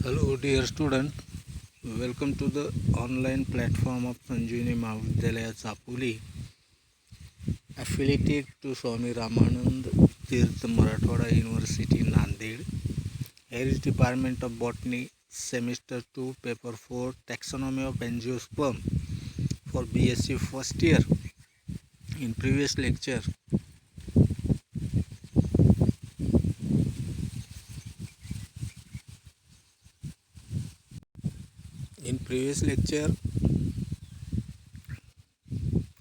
Hello dear student, welcome to the online platform of Sanjivani Mahavidyalaya Chapuli, affiliated to Swami Ramanand Tirth Marathwada University Nanded. Here is Department of Botany, Semester 2, Paper 4, Taxonomy of Angiosperm for BSc first year. In previous lecture,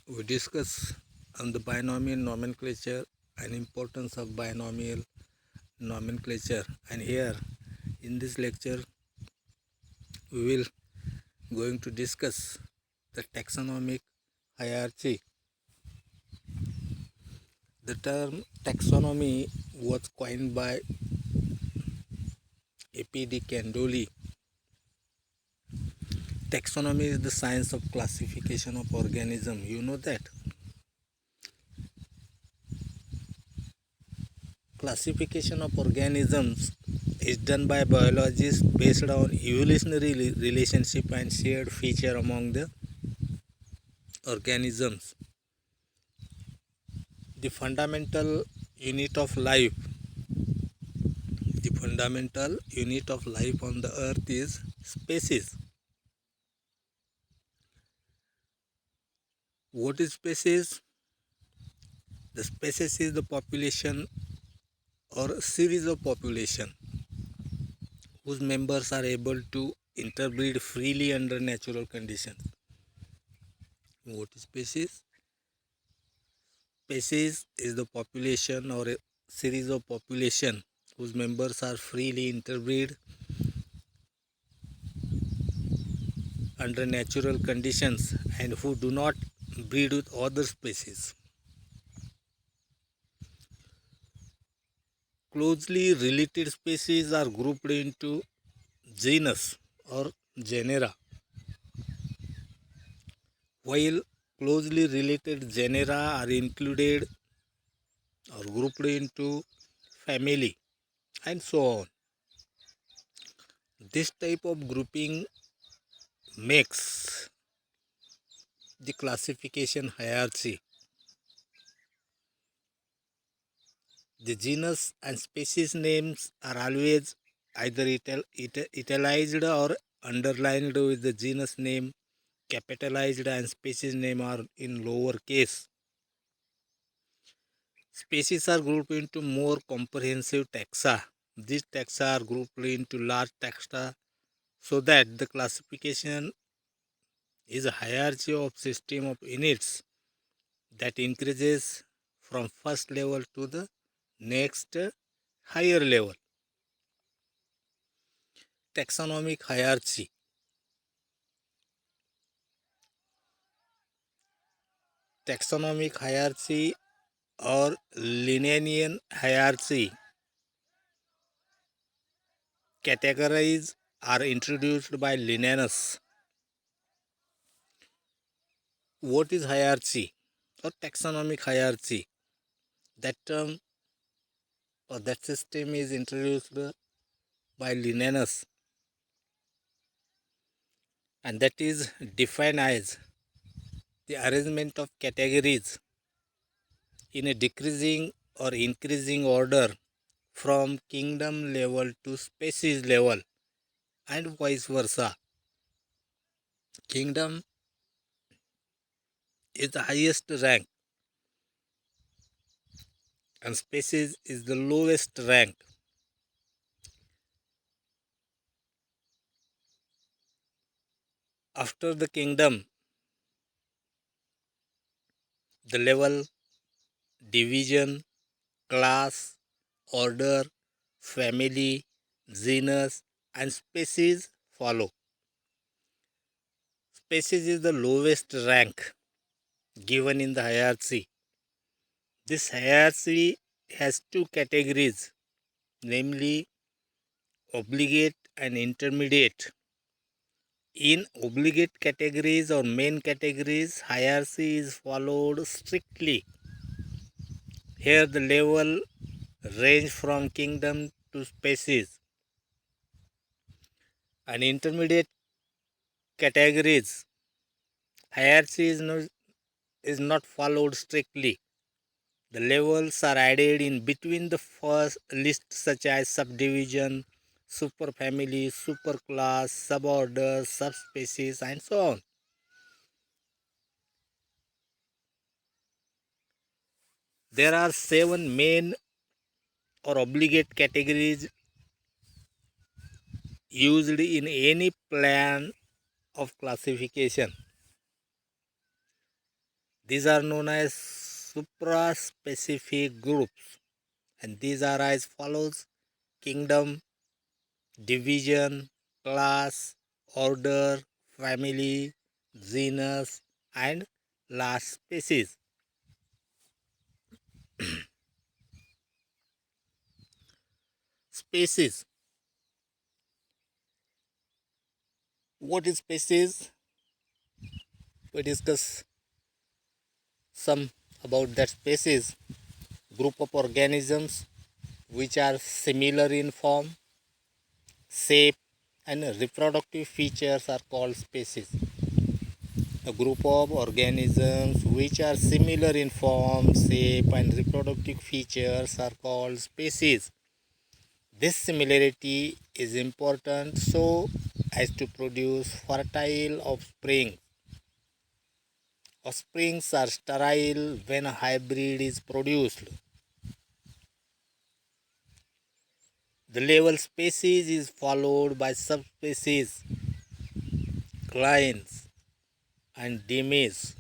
we discussed on the binomial nomenclature and importance of binomial nomenclature, and here in this lecture we will going to discuss the taxonomic hierarchy. The term taxonomy was coined by A.P.D. Candoli. Taxonomy is the science of classification of organisms. You know that. Classification of organisms is done by biologists based on evolutionary relationship and shared feature among the organisms. The fundamental unit of life on the earth is species. What is species? The species is the population or a series of population whose members are able to interbreed freely under natural conditions. What is species? Species is the population or a series of population whose members are freely interbreed under natural conditions and who do not breed with other species. Closely related species are grouped into genus or genera, while closely related genera are included or grouped into family and so on. This type of grouping makes the classification hierarchy. The genus and species names are always either italicized or underlined with the genus name capitalized and species name are in lower case. Species are grouped into more comprehensive taxa. These taxa are grouped into large taxa so that the classification is a hierarchy of system of units that increases from first level to the next higher level. Taxonomic hierarchy. Taxonomic hierarchy or Linnaean hierarchy categories are introduced by Linnaeus. What is hierarchy or taxonomic hierarchy? That term or that system is introduced by Linnaeus, and that is defined as the arrangement of categories in a decreasing or increasing order from kingdom level to species level and vice versa. Kingdom is the highest rank and species is the lowest rank. After the kingdom, the level, division, class, order, family, genus, and species follow. Species is the lowest rank given in the hierarchy. This hierarchy has two categories, namely obligate and intermediate. In obligate categories or main categories, hierarchy is followed strictly. Here the level range from kingdom to species. and intermediate categories. Hierarchy is not followed strictly. The levels are added in between the first list, such as subdivision, superfamily, superclass, suborder, subspecies, and so on. There are 7 main or obligate categories used in any plan of classification. These are known as supra-specific groups, and these are as follows: kingdom, division, class, order, family, genus, and last species. Species. What is species? We discuss some about that species. Group of organisms which are similar in form, shape, and reproductive features are called species. A group of organisms which are similar in form, shape, and reproductive features are called species. This similarity is important so as to produce fertile offspring. Offsprings are sterile when a hybrid is produced. The level species is followed by subspecies, clans, and demes.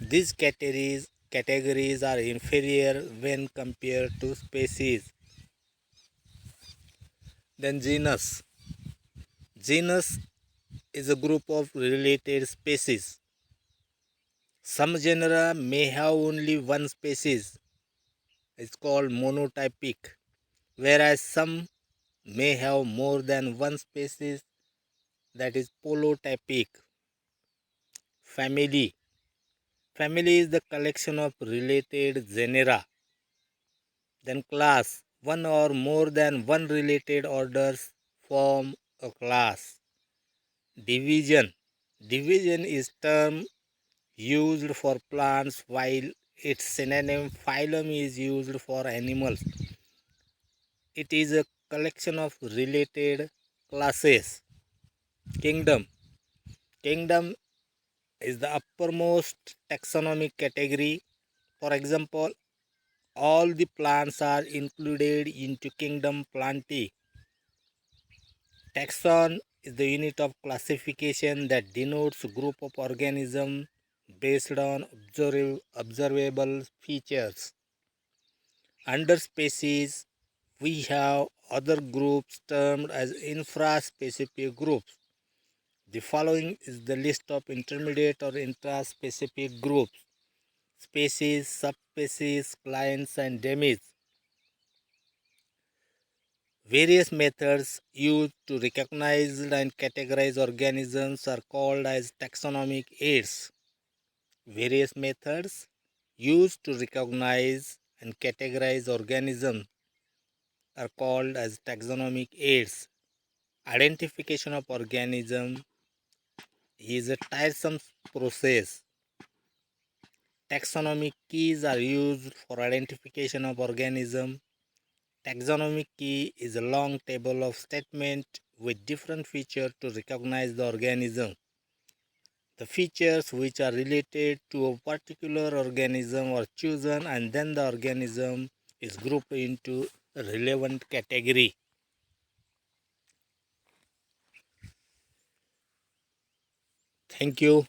These categories are inferior when compared to species. Then genus. Genus is a group of related species. Some genera may have only one species. It's called monotypic, whereas some may have more than one species, that is polytypic. Family. Family is the collection of related genera. Then class. One or more than one related orders form a class. Division. Division is term used for plants while its synonym phylum is used for animals. It is a collection of related classes. Kingdom. Kingdom is the uppermost taxonomic category. For example, all the plants are included into kingdom Plantae. Taxon is the unit of classification that denotes a group of organisms based on observable features. Under species, we have other groups termed as infraspecific groups. The following is the list of intermediate or intraspecific groups: species, subspecies, clans, and demes. Various methods used to recognize and categorize organisms are called as taxonomic aids. Various methods used to recognize and categorize organisms are called as taxonomic aids. Identification of organism is a tiresome process. Taxonomic keys are used for identification of organism. Taxonomic key is a long table of statements with different features to recognize the organism. The features which are related to a particular organism are chosen, and then the organism is grouped into a relevant category. Thank you.